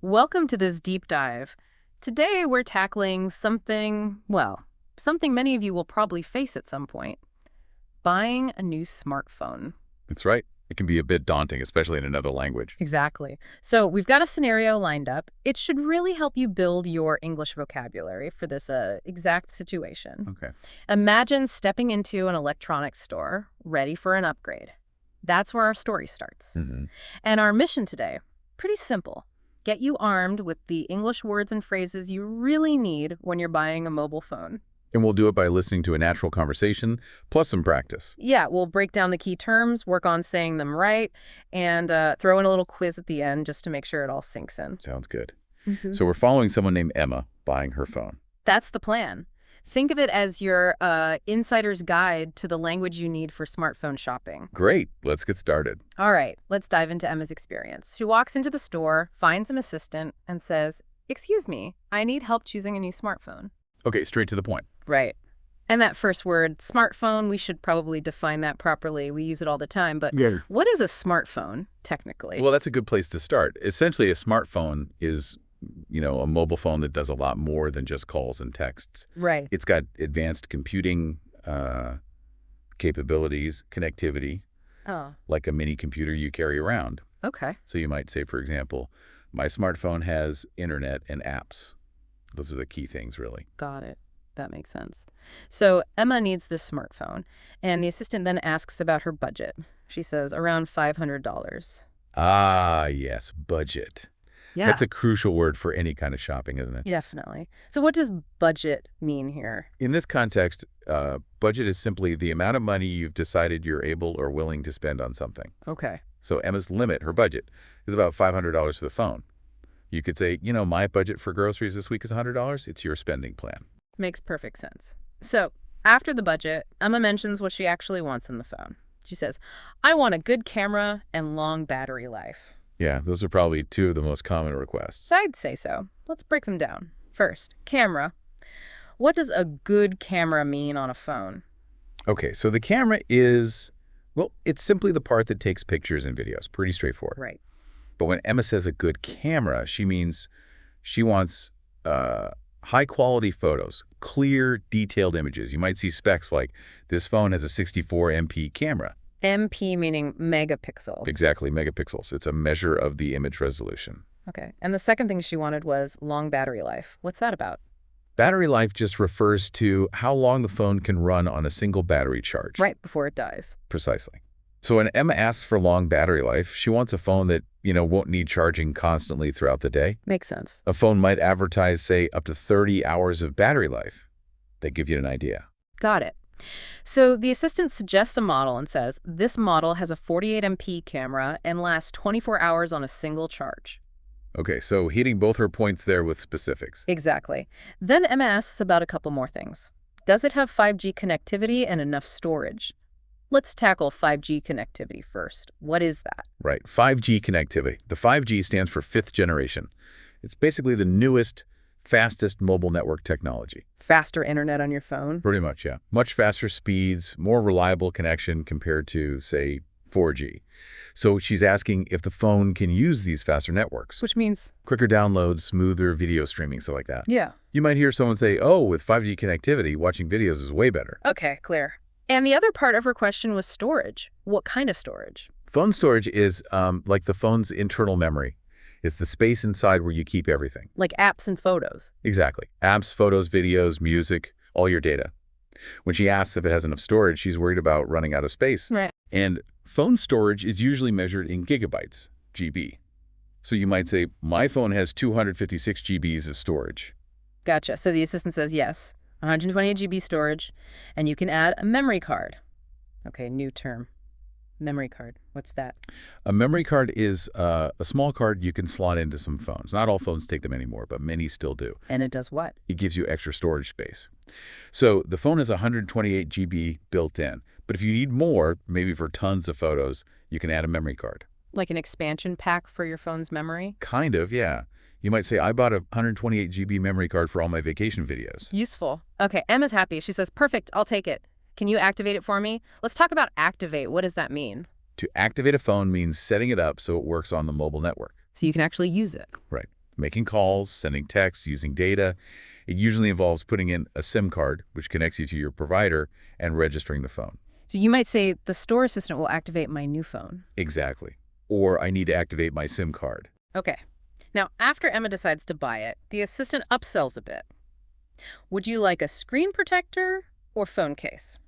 Welcome to this deep dive. Today we're tackling something many of you will probably face at some point. Buying a new smartphone. That's right. It can be a bit daunting, especially in another language. Exactly. So we've got a scenario lined up. It should really help you build your English vocabulary for this exact situation. Okay. Imagine stepping into an electronics store, ready for an upgrade. That's where our story starts. And our mission today, pretty simple. Get you armed with the English words and phrases you really need when you're buying a mobile phone. And we'll do it by listening to a natural conversation, plus some practice. Yeah, we'll break down the key terms, work on saying them right, and throw in a little quiz at the end just to make sure it all sinks in. Sounds good. So we're following someone named Emma buying her phone. That's the plan. Think of it as your insider's guide to the language you need for smartphone shopping. Great. Let's get started. All right, let's dive into Emma's experience. She walks into the store, finds an assistant, and says, "Excuse me, I need help choosing a new smartphone." Okay, straight to the point. Right. And that first word, smartphone, we should probably define that properly. We use it all the time. But what is a smartphone, technically? Well, that's a good place to start. Essentially, a smartphone is, a mobile phone that does a lot more than just calls and texts. Right. It's got advanced computing capabilities, connectivity, Oh, like a mini computer you carry around. okay. So you might say, for example, my smartphone has internet and apps. Those are the key things, really. Got it. That makes sense. So Emma needs this smartphone, and the assistant then asks about her budget. She says around $500. Ah, yes, budget. Yeah, That's a crucial word for any kind of shopping, isn't it? definitely. So what does budget mean here? In this context, budget is simply the amount of money you've decided you're able or willing to spend on something. Okay. So Emma's limit, her budget, is about $500 for the phone. You could say, my budget for groceries this week is $100. It's your spending plan. Makes perfect sense. So after the budget, Emma mentions what she actually wants in the phone. She says, "I want a good camera and long battery life." Yeah, those are probably two of the most common requests. So I'd say so. Let's break them down. First, camera. What does a good camera mean on a phone? Okay, so the camera is, it's simply the part that takes pictures and videos. Pretty straightforward. Right. But when Emma says a good camera, she means she wants high-quality photos, clear, detailed images. You might see specs like, this phone has a 64 MP camera. MP meaning megapixel. Exactly, megapixels. It's a measure of the image resolution. Okay. And the second thing she wanted was long battery life. What's that about? Battery life just refers to how long the phone can run on a single battery charge. Right before it dies. Precisely. So when Emma asks for long battery life, she wants a phone that, won't need charging constantly throughout the day. Makes sense. A phone might advertise, say, up to 30 hours of battery life. They give you an idea. Got it. So the assistant suggests a model and says, this model has a 48 MP camera and lasts 24 hours on a single charge. Okay, so hitting both her points there with specifics. Exactly. Then Emma asks about a couple more things. Does it have 5G connectivity and enough storage? Let's tackle 5G connectivity first. What is that? Right, 5G connectivity. The 5G stands for fifth generation. It's basically the newest, fastest mobile network technology. Faster internet on your phone? Pretty much, yeah. Much faster speeds, more reliable connection compared to, say, 4G. So she's asking if the phone can use these faster networks. Which means? Quicker downloads, smoother video streaming, stuff like that. Yeah. You might hear someone say, oh, with 5G connectivity, watching videos is way better. Okay, clear. And the other part of her question was storage. What kind of storage? Phone storage is like the phone's internal memory. It's the space inside where you keep everything. Like apps and photos. Exactly. Apps, photos, videos, music, all your data. When she asks if it has enough storage, she's worried about running out of space. Right. And phone storage is usually measured in gigabytes, GB. So you might say, my phone has 256 GBs of storage. Gotcha. So the assistant says yes, 128 GB storage, and you can add a memory card. Okay, new term. Memory card. What's that? A memory card is a small card you can slot into some phones. Not all phones take them anymore, but many still do. And it does what? It gives you extra storage space. So the phone has 128 GB built in. But if you need more, maybe for tons of photos, you can add a memory card. Like an expansion pack for your phone's memory? Kind of, yeah. You might say, I bought a 128 GB memory card for all my vacation videos. Useful. Okay, Emma's happy. She says, perfect, I'll take it. Can you activate it for me? Let's talk about activate. What does that mean? To activate a phone means setting it up so it works on the mobile network. So you can actually use it. Right. making calls, sending texts, using data. It usually involves putting in a SIM card, which connects you to your provider, and registering the phone. So you might say the store assistant will activate my new phone. Exactly. Or I need to activate my SIM card. Okay. Now, after Emma decides to buy it, the assistant upsells a bit. Would you like a screen protector or phone case?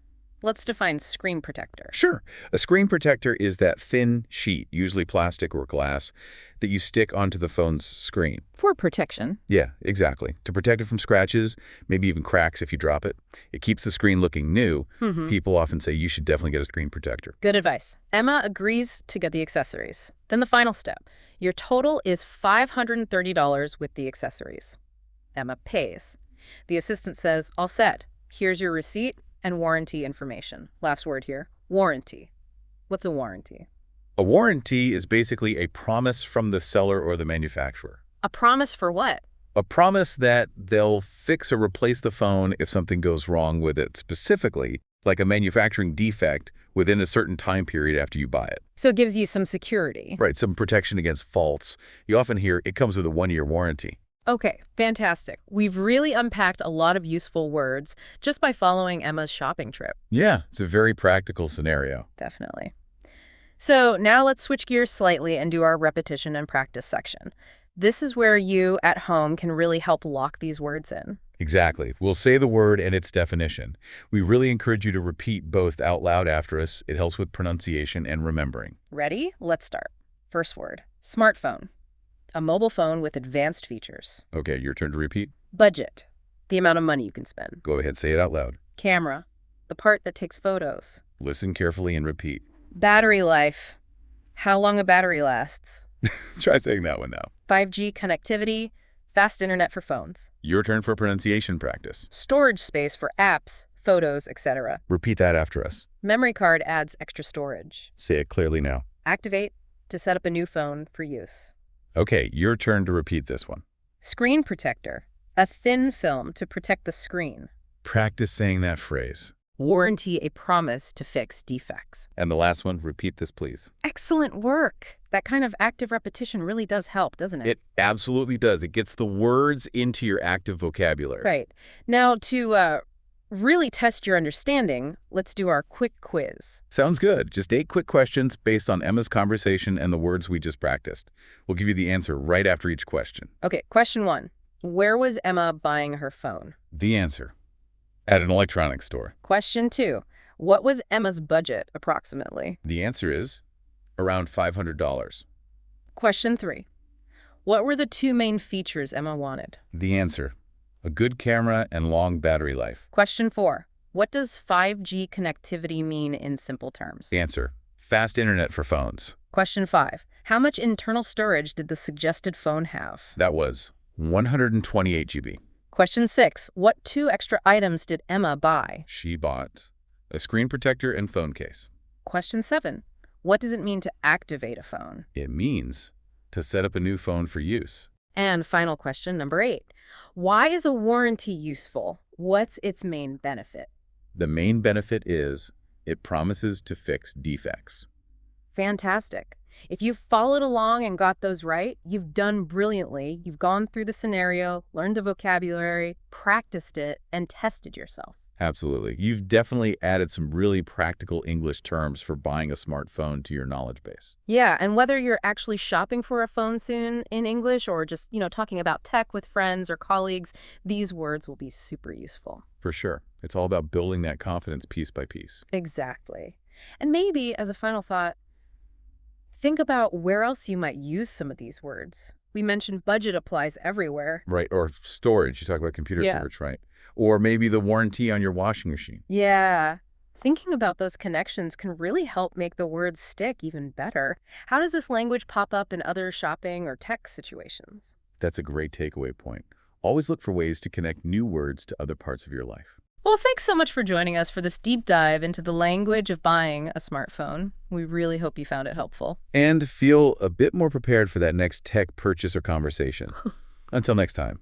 Let's define screen protector. Sure. A screen protector is that thin sheet, usually plastic or glass, that you stick onto the phone's screen. For protection. Yeah, exactly. To protect it from scratches, maybe even cracks if you drop it. It keeps the screen looking new. People often say you should definitely get a screen protector. Good advice. Emma agrees to get the accessories. Then the final step. Your total is $530 with the accessories. Emma pays. The assistant says, all set. Here's your receipt and warranty information. Last word here, warranty. What's a warranty? A warranty is basically a promise from the seller or the manufacturer. A promise for what? A promise that they'll fix or replace the phone if something goes wrong with it, specifically like a manufacturing defect within a certain time period after you buy it. So it gives you some security. Right, some protection against faults. You often hear it comes with a 1-year warranty. Okay, fantastic. We've really unpacked a lot of useful words just by following Emma's shopping trip. Yeah, it's a very practical scenario. Definitely. So now let's switch gears slightly and do our repetition and practice section. This is where you at home can really help lock these words in. Exactly. We'll say the word and its definition. We really encourage you to repeat both out loud after us. It helps with pronunciation and remembering. Ready? Let's start. First word, smartphone. A mobile phone with advanced features. Okay, your turn to repeat. Budget. The amount of money you can spend. Go ahead, say it out loud. Camera. The part that takes photos. Listen carefully and repeat. Battery life. How long a battery lasts. Try saying that one now. 5G connectivity. Fast internet for phones. Your turn for pronunciation practice. Storage space for apps, photos, etc. Repeat that after us. Memory card adds extra storage. Say it clearly now. Activate to set up a new phone for use. Okay, your turn to repeat this one. Screen protector. A thin film to protect the screen. Practice saying that phrase. Warranty, a promise to fix defects. And the last one, repeat this, please. Excellent work. That kind of active repetition really does help, doesn't it? It absolutely does. It gets the words into your active vocabulary. Right. Now, to really test your understanding, let's do our quick quiz. Sounds good. Just 8 quick questions based on Emma's conversation and the words we just practiced. We'll give you the answer right after each question. Okay, question 1. Where was Emma buying her phone? The answer. At an electronics store. Question 2. What was Emma's budget, approximately? The answer is around $500. Question 3. What were the 2 main features Emma wanted? The answer. A good camera and long battery life. Question 4. What does 5G connectivity mean in simple terms? The answer. Fast internet for phones. Question 5. How much internal storage did the suggested phone have? That was 128 GB. Question 6. What 2 extra items did Emma buy? She bought a screen protector and phone case. Question 7. What does it mean to activate a phone? It means to set up a new phone for use. And final question, number 8. Why is a warranty useful? What's its main benefit? The main benefit is it promises to fix defects. Fantastic. If you've followed along and got those right, you've done brilliantly. You've gone through the scenario, learned the vocabulary, practiced it, and tested yourself. Absolutely. You've definitely added some really practical English terms for buying a smartphone to your knowledge base. Yeah, and whether you're actually shopping for a phone soon in English or just, talking about tech with friends or colleagues, these words will be super useful. For sure. It's all about building that confidence piece by piece. Exactly. And maybe, as a final thought, think about where else you might use some of these words. We mentioned budget applies everywhere. Right, or storage. You talk about computer storage, right? Or maybe the warranty on your washing machine. Yeah. Thinking about those connections can really help make the words stick even better. How does this language pop up in other shopping or tech situations? That's a great takeaway point. Always look for ways to connect new words to other parts of your life. Well, thanks so much for joining us for this deep dive into the language of buying a smartphone. We really hope you found it helpful. And feel a bit more prepared for that next tech purchase or conversation. Until next time.